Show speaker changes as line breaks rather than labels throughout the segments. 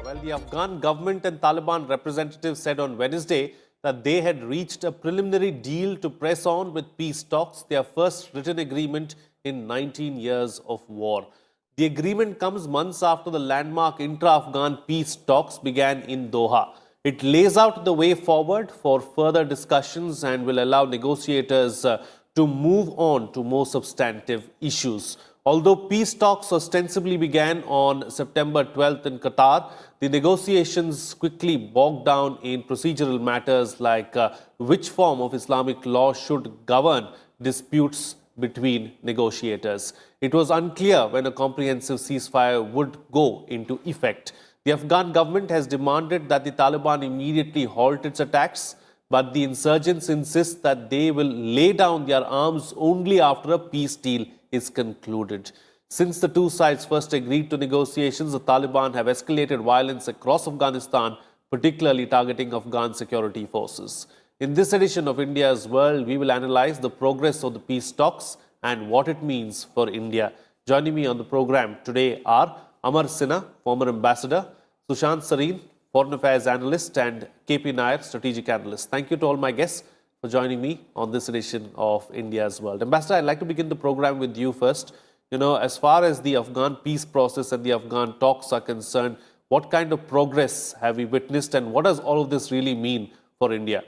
Well, the Afghan government and Taliban representatives said on Wednesday that they had reached a preliminary deal to press on with peace talks, their first written agreement in 19 years of war. The agreement comes months after the landmark intra-Afghan peace talks began in Doha. It lays out the way forward for further discussions and will allow negotiators to move on to more substantive issues. Although peace talks ostensibly began on September 12th in Qatar, the negotiations quickly bogged down in procedural matters like which form of Islamic law should govern disputes between negotiators. It was unclear when a comprehensive ceasefire would go into effect. The Afghan government has demanded that the Taliban immediately halt its attacks, but the insurgents insist that they will lay down their arms only after a peace deal is concluded. Since the two sides first agreed to negotiations, the Taliban have escalated violence across Afghanistan, particularly targeting Afghan security forces. In this edition of India's World, we will analyze the progress of the peace talks and what it means for India. Joining me on the program today are Amar Sinha, former ambassador, Sushant Sareen, foreign affairs analyst, and KP Nair, strategic analyst. Thank you to all my guests for joining me on this edition of India's World. Ambassador, I'd like to begin the program with you first. As far as the Afghan peace process and the Afghan talks are concerned, what kind of progress have we witnessed and what does all of this really mean for India?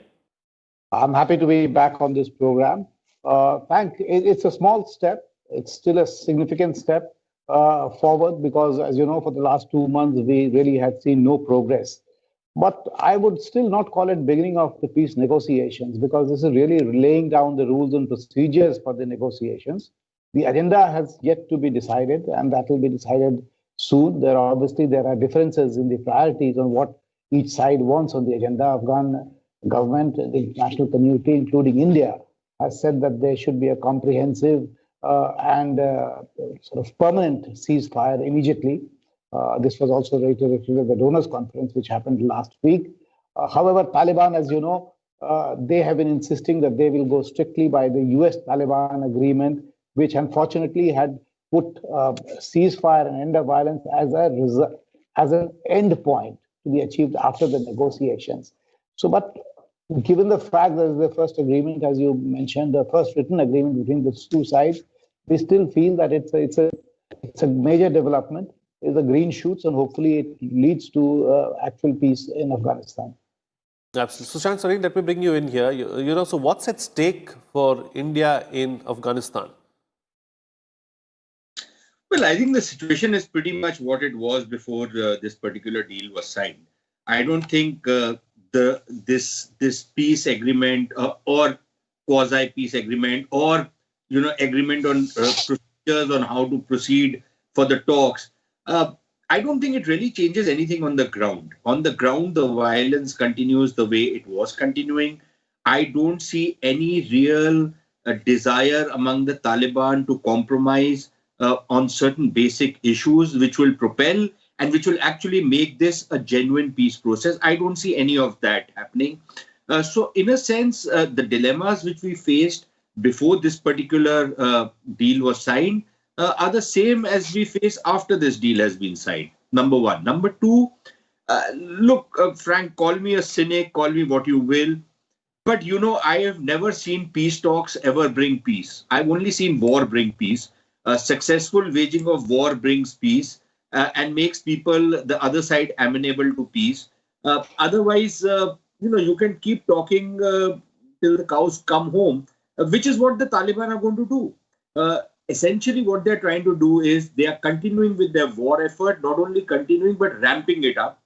I'm happy to be back on this program. It's a small step. It's still a significant step forward because, as you know, for the last 2 months, we really had seen no progress. But I would still not call it beginning of the peace negotiations because this is really laying down the rules and procedures for the negotiations. The agenda has yet to be decided, and that will be decided soon. There are differences in the priorities on what each side wants on the agenda. Afghan government, the international community, including India, has said that there should be a comprehensive and sort of permanent ceasefire immediately. This was also reiterated at the donors conference, which happened last week. However, Taliban, as you know, they have been insisting that they will go strictly by the US-Taliban agreement, which unfortunately had put ceasefire and end of violence as an end point to be achieved after the negotiations. But given the fact that the first agreement, as you mentioned, the first written agreement between the two sides, we still feel that it's a major development. It's a green shoots, and hopefully it leads to actual peace in Afghanistan.
Absolutely. Sushant Sareen, let me bring you in here. So what's at stake for India in Afghanistan?
Well, I think the situation is pretty much what it was before this particular deal was signed. I don't think this peace agreement or quasi peace agreement or agreement on procedures on how to proceed for the talks. I don't think it really changes anything on the ground. On the ground, the violence continues the way it was continuing. I don't see any real desire among the Taliban to compromise on certain basic issues which will propel and which will actually make this a genuine peace process. I don't see any of that happening. So in a sense, the dilemmas which we faced before this particular deal was signed are the same as we face after this deal has been signed. Number one. Number two, Frank, call me a cynic, call me what you will. But, I have never seen peace talks ever bring peace. I've only seen war bring peace. Successful waging of war brings peace and makes people, the other side, amenable to peace. Otherwise, you can keep talking till the cows come home, which is what the Taliban are going to do. Essentially, what they're trying to do is they are continuing with their war effort, not only continuing, but ramping it up.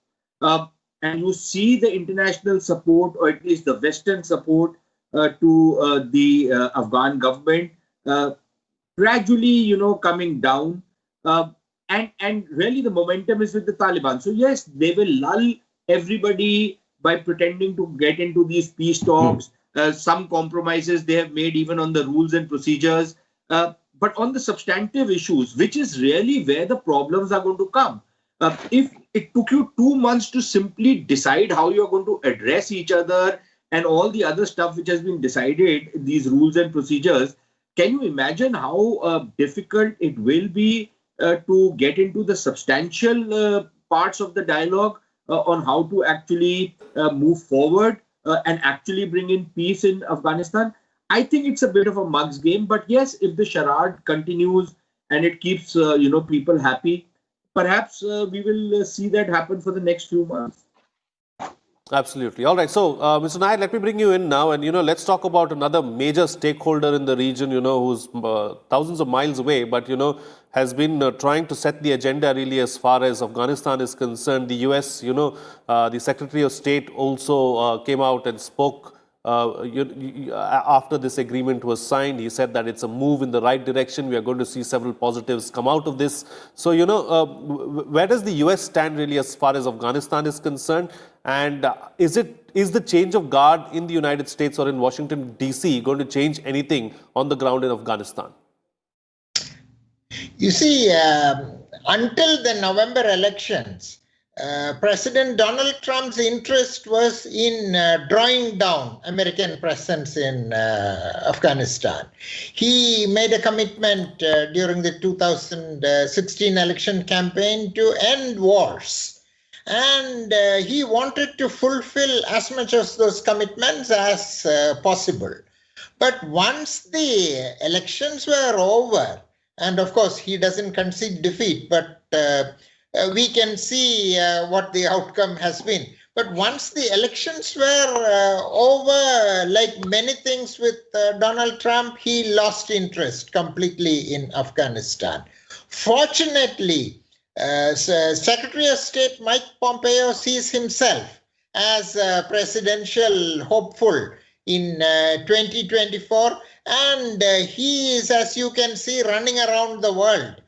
And you see the international support, or at least the Western support to the Afghan government gradually, coming down. And really the momentum is with the Taliban. So yes, they will lull everybody by pretending to get into these peace talks. Some compromises they have made even on the rules and procedures. But on the substantive issues, which is really where the problems are going to come. If it took you 2 months to simply decide how you're going to address each other and all the other stuff which has been decided, these rules and procedures, can you imagine how difficult it will be to get into the substantial parts of the dialogue on how to actually move forward and actually bring in peace in Afghanistan. I think it's a bit of a mug's game, but yes, if the charade continues and it keeps people happy, perhaps we will see that happen for the next few months.
Absolutely. All right. So, Mr. Nair, let me bring you in now, and let's talk about another major stakeholder in the region. Who's thousands of miles away, but has been trying to set the agenda really as far as Afghanistan is concerned. The U.S. The Secretary of State also came out and spoke. After this agreement was signed, he said that it's a move in the right direction. We are going to see several positives come out of this. So, where does the US stand really as far as Afghanistan is concerned? And is the change of guard in the United States or in Washington, D.C. going to change anything on the ground in Afghanistan?
You see, until the November elections, President Donald Trump's interest was in drawing down American presence in Afghanistan. He made a commitment during the 2016 election campaign to end wars. And he wanted to fulfill as much of those commitments as possible. But once the elections were over, and of course he doesn't concede defeat, but we can see what the outcome has been. But once the elections were over, like many things with Donald Trump, he lost interest completely in Afghanistan. Fortunately, Secretary of State Mike Pompeo sees himself as a presidential hopeful in 2024, and he is, as you can see, running around the world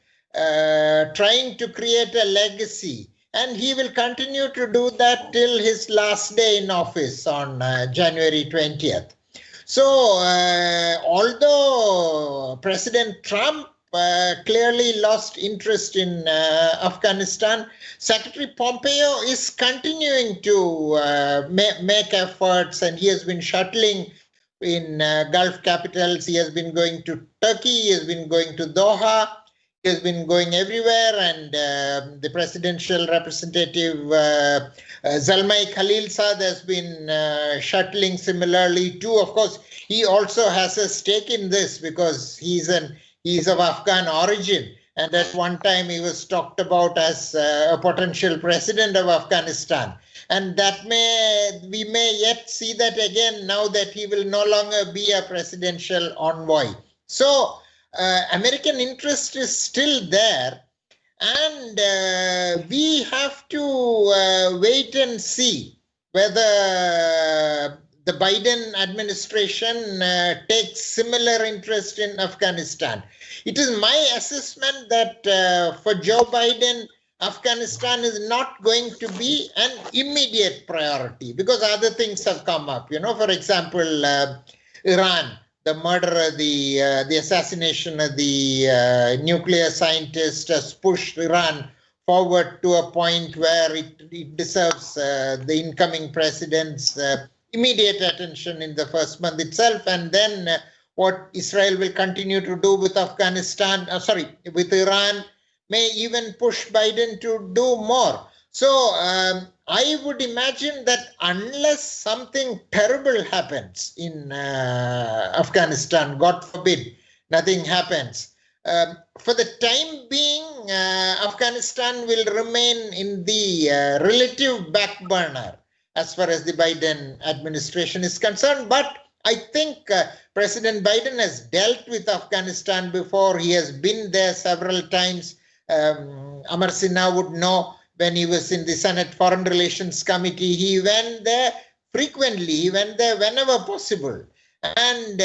trying to create a legacy, and he will continue to do that till his last day in office on January 20th. So although President Trump clearly lost interest in Afghanistan, Secretary Pompeo is continuing to make efforts, and he has been shuttling in Gulf capitals. He has been going to Turkey, he has been going to Doha, he has been going everywhere, and the presidential representative Zalmay Khalilzad has been shuttling similarly too. Of course, he also has a stake in this because he's of Afghan origin, and at one time he was talked about as a potential president of Afghanistan. And that we may yet see that again now that he will no longer be a presidential envoy. So American interest is still there, and we have to wait and see whether the Biden administration takes similar interest in Afghanistan. It is my assessment that for Joe Biden, Afghanistan is not going to be an immediate priority because other things have come up. For example, Iran, the murder, the assassination of the nuclear scientist has pushed Iran forward to a point where it deserves the incoming president's immediate attention in the first month itself, and then what Israel will continue to do with with Iran may even push Biden to do more. So I would imagine that unless something terrible happens in Afghanistan, God forbid, nothing happens. For the time being, Afghanistan will remain in the relative back burner as far as the Biden administration is concerned. But I think President Biden has dealt with Afghanistan before. He has been there several times. Amar Sinha would know when he was in the Senate Foreign Relations Committee. He went there frequently. He went there whenever possible. And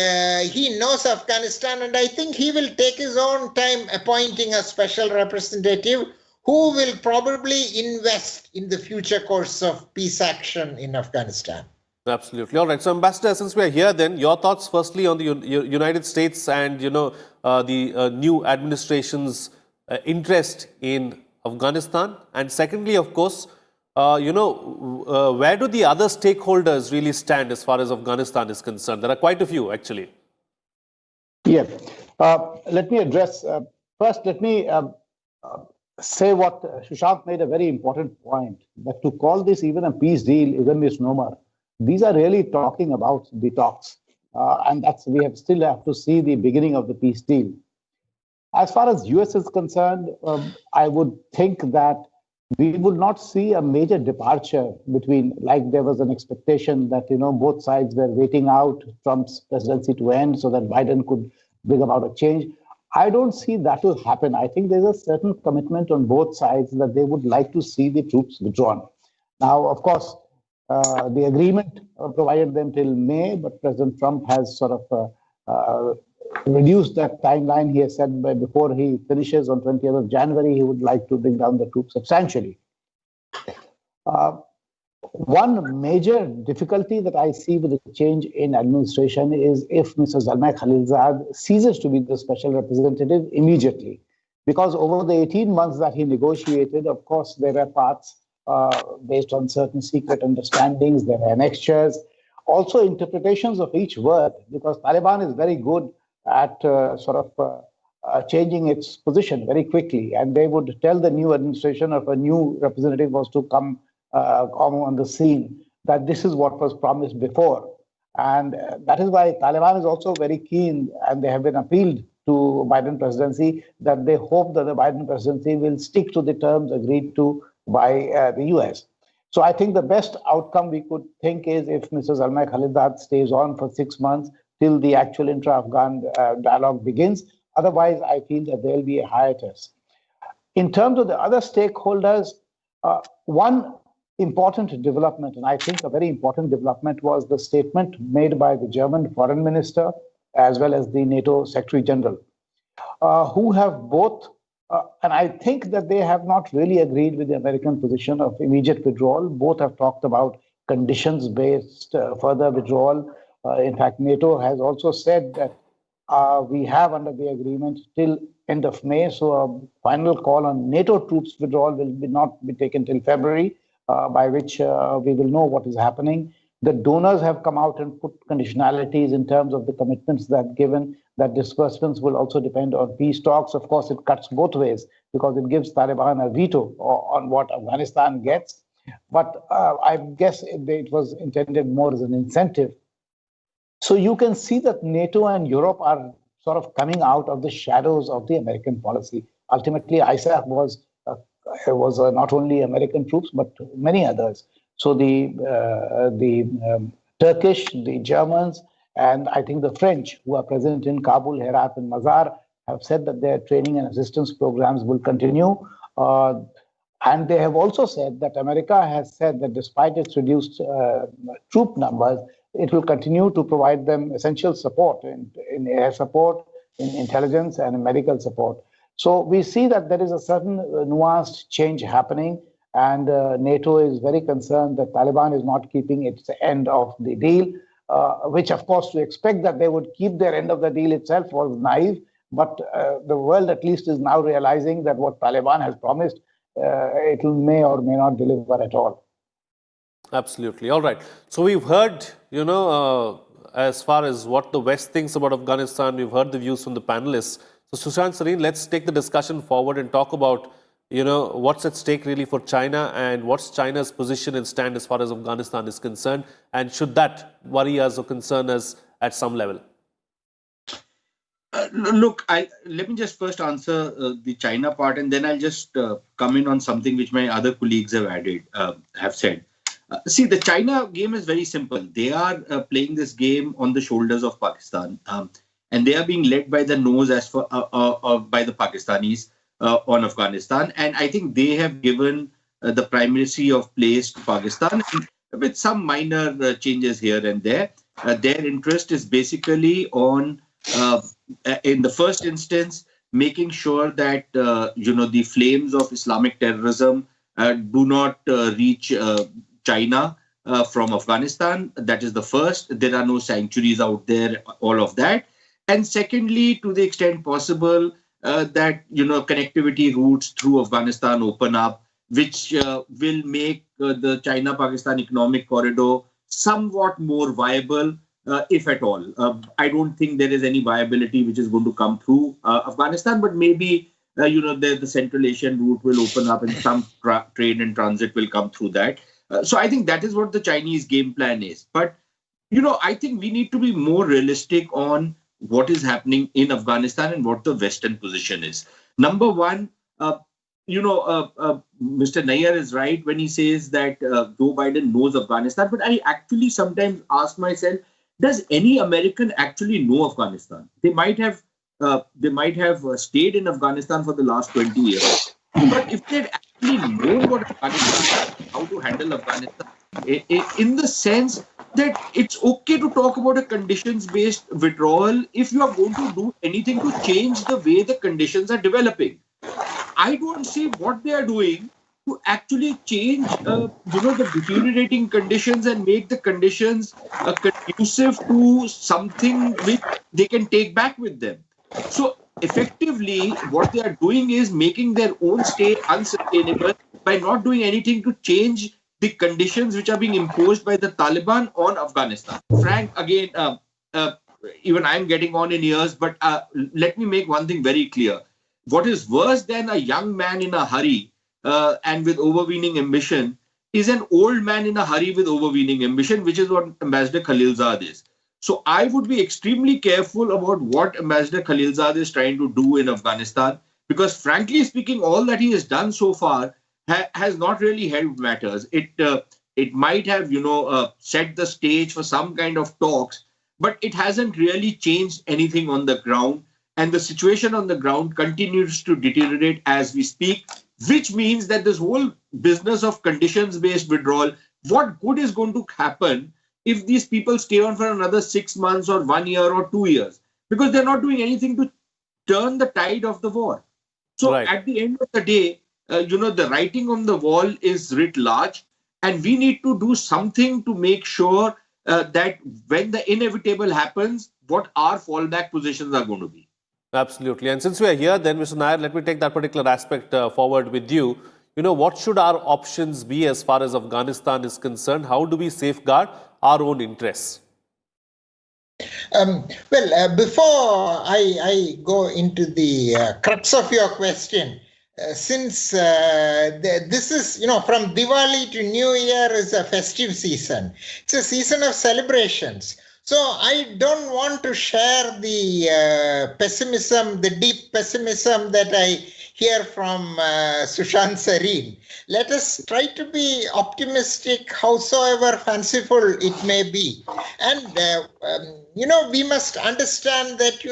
he knows Afghanistan, and I think he will take his own time appointing a special representative who will probably invest in the future course of peace action in Afghanistan.
Absolutely. All right. So, Ambassador, since we are here, then your thoughts firstly on the United States and the new administration's interest in Afghanistan, and secondly, of course, where do the other stakeholders really stand as far as Afghanistan is concerned? There are quite a few, actually.
Yeah. Let me address first. Let me say what Sushant made a very important point, that to call this even a peace deal is a misnomer. These are really talking about the talks. And that's we have still have to see the beginning of the peace deal. As far as US is concerned, I would think that we would not see a major departure between, like there was an expectation that, both sides were waiting out Trump's presidency to end so that Biden could bring about a change. I don't see that will happen. I think there's a certain commitment on both sides that they would like to see the troops withdrawn. Now, of course, the agreement provided them till May, but President Trump has sort of reduced that timeline. He has said before he finishes on 20th of January, he would like to bring down the troops substantially. One major difficulty that I see with the change in administration is if Mr. Zalmay Khalilzad ceases to be the special representative immediately. Because over the 18 months that he negotiated, of course, there were parts based on certain secret understandings, there were annexures, also interpretations of each word, because Taliban is very good at changing its position very quickly. And they would tell the new administration if a new representative was to come on the scene that this is what was promised before. And that is why Taliban is also very keen, and they have been appealed to Biden presidency that they hope that the Biden presidency will stick to the terms agreed to by the US. So I think the best outcome we could think is if Mr. Zalmay Khalilzad stays on for 6 months till the actual intra-Afghan dialogue begins. Otherwise, I feel that there will be a hiatus. In terms of the other stakeholders, one important development, and I think a very important development, was the statement made by the German foreign minister as well as the NATO Secretary General, who have both, and I think that they have not really agreed with the American position of immediate withdrawal. Both have talked about conditions-based further withdrawal. In fact, NATO has also said that we have under the agreement till end of May, so a final call on NATO troops withdrawal will not be taken till February, by which we will know what is happening. The donors have come out and put conditionalities in terms of the commitments that given that disbursements will also depend on peace talks. Of course, it cuts both ways because it gives Taliban a veto on what Afghanistan gets. But I guess it was intended more as an incentive. So you can see that NATO and Europe are sort of coming out of the shadows of the American policy. Ultimately, ISAF was not only American troops, but many others. So the Turkish, the Germans, and I think the French, who are present in Kabul, Herat, and Mazar, have said that their training and assistance programs will continue. And they have also said that America has said that despite its reduced troop numbers, it will continue to provide them essential support in air support, in intelligence, and in medical support. So we see that there is a certain nuanced change happening, and NATO is very concerned that Taliban is not keeping its end of the deal, which, of course, to expect that they would keep their end of the deal itself was naive. But the world at least is now realizing that what Taliban has promised, it may or may not deliver at all.
Absolutely. All right. So we've heard, as far as what the West thinks about Afghanistan, we've heard the views from the panelists. So Sushant, Sareen, let's take the discussion forward and talk about, what's at stake really for China and what's China's position and stand as far as Afghanistan is concerned. And should that worry us or concern us at some level?
Look, let me just first answer the China part, and then I'll just come in on something which my other colleagues have said. See, the China game is very simple. They are playing this game on the shoulders of Pakistan, and they are being led by the nose by the Pakistanis on Afghanistan. And I think they have given the primacy of place to Pakistan with some minor changes here and there. Their interest is basically on, in the first instance, making sure that the flames of Islamic terrorism do not reach China from Afghanistan. That is the first. There are no sanctuaries out there, all of that. And secondly, to the extent possible, that connectivity routes through Afghanistan open up, which will make the China-Pakistan economic corridor somewhat more viable, if at all. I don't think there is any viability which is going to come through Afghanistan, but maybe the Central Asian route will open up and some trade and transit will come through that. So I think that is what the Chinese game plan is. But, I think we need to be more realistic on what is happening in Afghanistan and what the Western position is. Number one, Mr. Nair is right when he says that Joe Biden knows Afghanistan. But I actually sometimes ask myself, does any American actually know Afghanistan? They might have stayed in Afghanistan for the last 20 years. But if they'd actually known what Afghanistan is, how to handle Afghanistan, in the sense that it's okay to talk about a conditions-based withdrawal if you are going to do anything to change the way the conditions are developing. I don't see what they are doing to actually change, the deteriorating conditions and make the conditions conducive to something which they can take back with them. So effectively, what they are doing is making their own state unsustainable by not doing anything to change the conditions which are being imposed by the Taliban on Afghanistan. Frank, again, even I'm getting on in years, but let me make one thing very clear. What is worse than a young man in a hurry and with overweening ambition is an old man in a hurry with overweening ambition, which is what Ambassador Khalilzad is. So I would be extremely careful about what Ambassador Khalilzad is trying to do in Afghanistan, because frankly speaking, all that he has done so far has not really helped matters. It might have, set the stage for some kind of talks, but it hasn't really changed anything on the ground. And the situation on the ground continues to deteriorate as we speak, which means that this whole business of conditions-based withdrawal, what good is going to happen if these people stay on for another 6 months or 1 year or 2 years? Because they're not doing anything to turn the tide of the war. So At the end of the day, the writing on the wall is writ large, and we need to do something to make sure that when the inevitable happens, what our fallback positions are going to be.
Absolutely. And since we are here, then, Mr. Nair, let me take that particular aspect forward with you. What should our options be as far as Afghanistan is concerned? How do we safeguard our own interests?
Before I go into the crux of your question, since this is, from Diwali to New Year is a festive season. It's a season of celebrations. So I don't want to share the pessimism, the deep pessimism that I hear from Sushant Sareen. Let us try to be optimistic, howsoever fanciful it may be. And, we must understand that,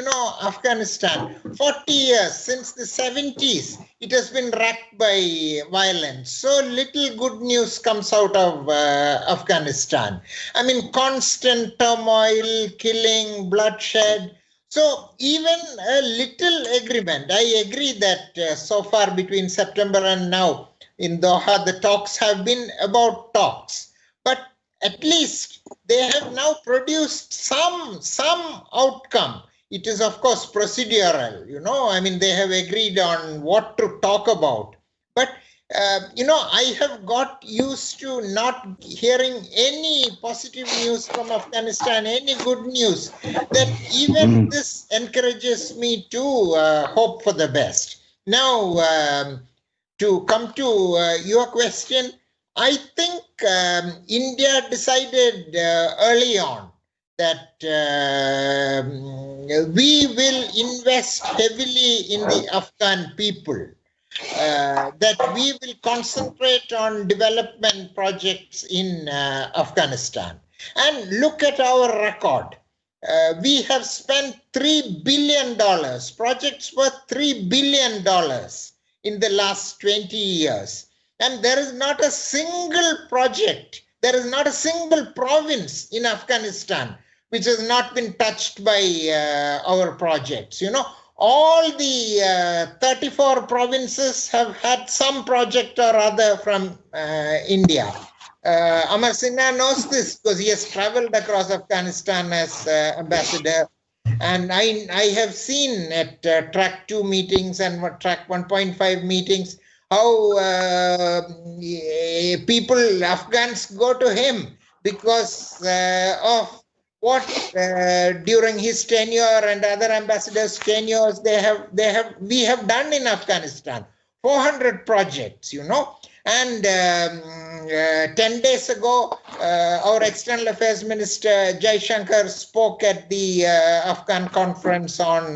Afghanistan, 40 years, since the 70s, it has been racked by violence. So little good news comes out of Afghanistan. I mean, constant turmoil, killing, bloodshed. So even a little agreement, I agree that so far between September and now in Doha, the talks have been about talks. But at least they have now produced some outcome. It is, of course, procedural, they have agreed on what to talk about. But, I have got used to not hearing any positive news from Afghanistan, any good news, that even this encourages me to hope for the best. Now, to come to your question, I think India decided early on that we will invest heavily in the Afghan people, that we will concentrate on development projects in Afghanistan. And look at our record. We have spent $3 billion, projects worth $3 billion in the last 20 years. And there is not a single project, there is not a single province in Afghanistan which has not been touched by our projects. All the 34 provinces have had some project or other from India. Amar Sinha knows this because he has traveled across Afghanistan as ambassador. And I have seen at track 2 meetings and track 1.5 meetings how Afghans go to him because of what during his tenure and other ambassadors' tenures we have done in Afghanistan. 400 projects, And 10 days ago, our External Affairs Minister Jai Shankar spoke at the Afghan conference on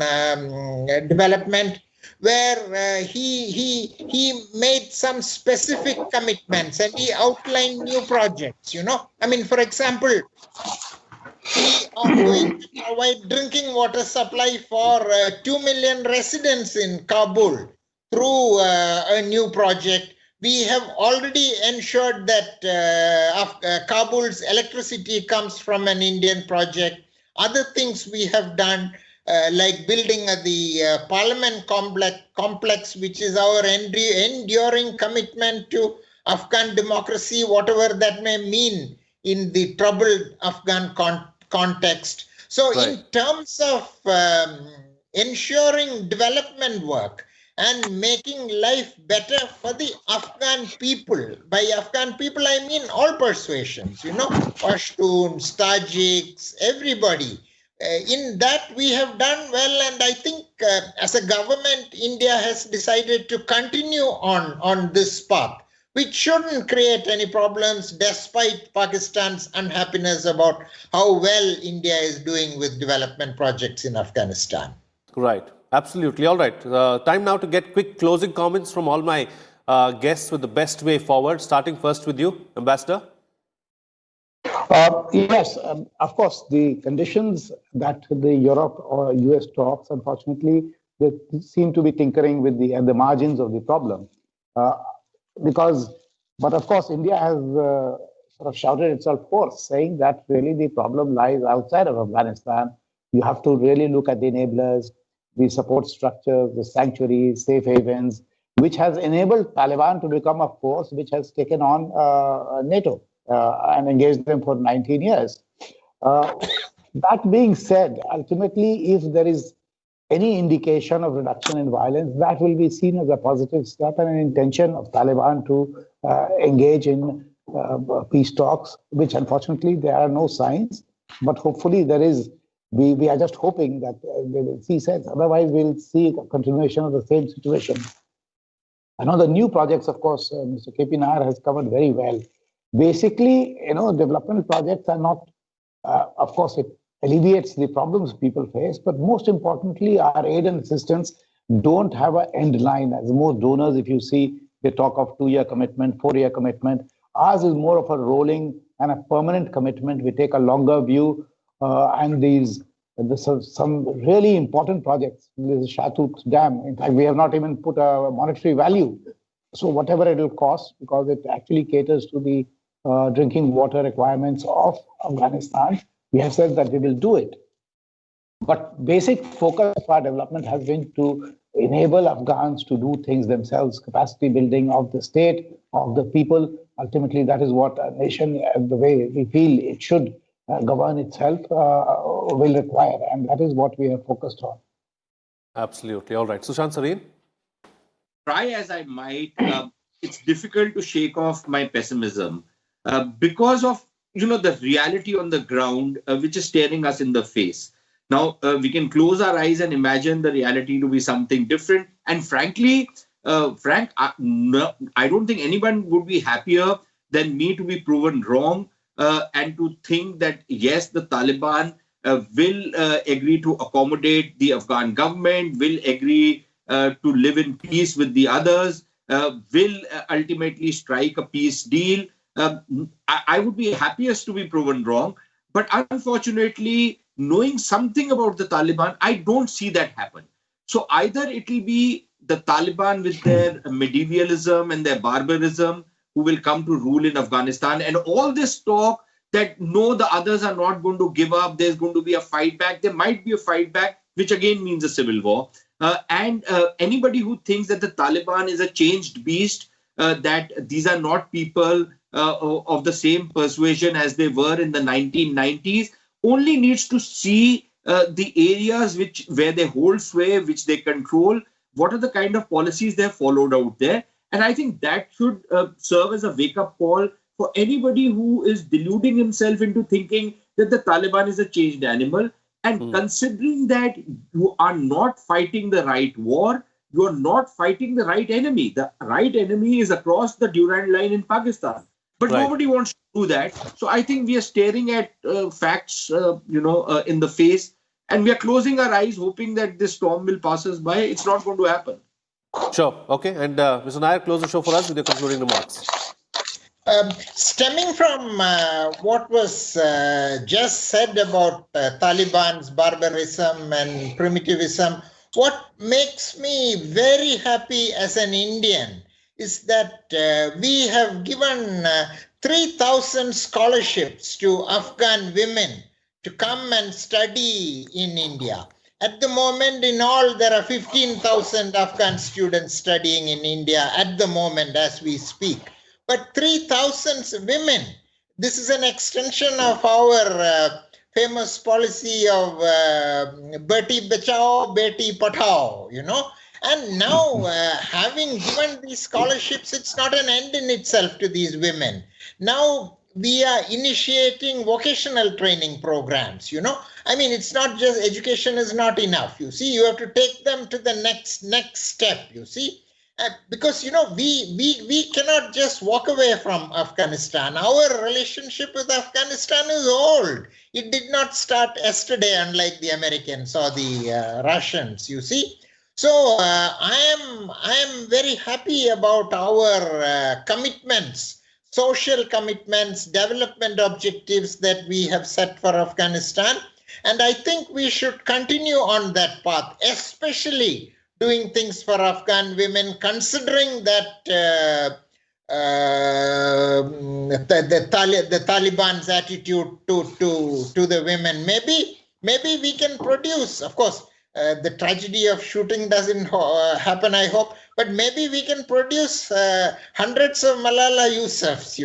development, where he made some specific commitments and he outlined new projects. For example, we are going to provide drinking water supply for 2 million residents in Kabul through a new project. We have already ensured that Kabul's electricity comes from an Indian project. Other things we have done, like building the Parliament complex, which is our enduring commitment to Afghan democracy, whatever that may mean in the troubled Afghan context. So
Right.
in terms of ensuring development work and making life better for the Afghan people. By Afghan people, I mean all persuasions, Pashtuns, Tajiks, everybody. In that we have done well, and I think as a government, India has decided to continue on this path, which shouldn't create any problems despite Pakistan's unhappiness about how well India is doing with development projects in Afghanistan.
Right. Absolutely. All right. Time now to get quick closing comments from all my guests with the best way forward. Starting first with you, Ambassador.
Yes, of course, the conditions that the Europe or US talks, unfortunately, they seem to be tinkering with the margins of the problem. But of course, India has sort of shouted itself hoarse, saying that really the problem lies outside of Afghanistan. You have to really look at the enablers, the support structures, the sanctuaries, safe havens, which has enabled Taliban to become a force which has taken on NATO and engaged them for 19 years. That being said, ultimately, if there is any indication of reduction in violence, that will be seen as a positive step and an intention of Taliban to engage in peace talks, which unfortunately there are no signs, but hopefully there is. We are just hoping that they will see sense. Otherwise, we'll see a continuation of the same situation. I know the new projects, of course, Mr. KP Nair has covered very well. Basically, development projects are not, of course, it alleviates the problems people face, but most importantly, our aid and assistance don't have an end line. As most donors, if you see, they talk of 2-year commitment, 4-year commitment. Ours is more of a rolling and a permanent commitment. We take a longer view, and there's some really important projects. There's Shatut Dam. In fact, we have not even put a monetary value. So whatever it will cost, because it actually caters to the drinking water requirements of Afghanistan, we have said that we will do it. But basic focus of our development has been to enable Afghans to do things themselves, capacity building of the state, of the people. Ultimately, that is what a nation, the way we feel it should govern itself, will require. And that is what we are focused on.
Absolutely. All right. Sushant Sareen.
Try as I might, it's difficult to shake off my pessimism because of the reality on the ground, which is staring us in the face. Now, we can close our eyes and imagine the reality to be something different. And frankly, Frank, I don't think anyone would be happier than me to be proven wrong and to think that, yes, the Taliban will agree to accommodate the Afghan government, will agree to live in peace with the others, will ultimately strike a peace deal. I would be happiest to be proven wrong. But unfortunately, knowing something about the Taliban, I don't see that happen. So either it will be the Taliban with their medievalism and their barbarism who will come to rule in Afghanistan, and all this talk that no, the others are not going to give up, there's going to be a fight back. There might be a fight back, which again means a civil war. And anybody who thinks that the Taliban is a changed beast, that these are not people of the same persuasion as they were in the 1990s, only needs to see the areas where they hold sway, which they control, what are the kind of policies they have followed out there. And I think that should serve as a wake-up call for anybody who is deluding himself into thinking that the Taliban is a changed animal. And considering that you are not fighting the right war, you are not fighting the right enemy. The right enemy is across the Durand line in Pakistan. But nobody wants to do that. So I think we are staring at facts, in the face, and we are closing our eyes, hoping that this storm will pass us by. It's not going to happen.
Sure. Okay. And Mr. Nair, close the show for us with your concluding remarks.
Stemming from what was just said about Taliban's barbarism and primitivism, what makes me very happy as an Indian is that we have given 3,000 scholarships to Afghan women to come and study in India. At the moment, in all, there are 15,000 Afghan students studying in India at the moment as we speak. But 3,000 women, this is an extension of our famous policy of Beti Bachao, Beti Padhao, And now, having given these scholarships, it's not an end in itself to these women. Now, we are initiating vocational training programs, it's not just education is not enough. You have to take them to the next step, because we cannot just walk away from Afghanistan. Our relationship with Afghanistan is old. It did not start yesterday, unlike the Americans or the Russians. So I am very happy about our commitments, social commitments, development objectives that we have set for Afghanistan, and I think we should continue on that path, especially doing things for Afghan women, considering that the Taliban's attitude to the women. Maybe we can produce, of course, the tragedy of shooting doesn't happen, I hope, but maybe we can produce hundreds of Malala Yousafs,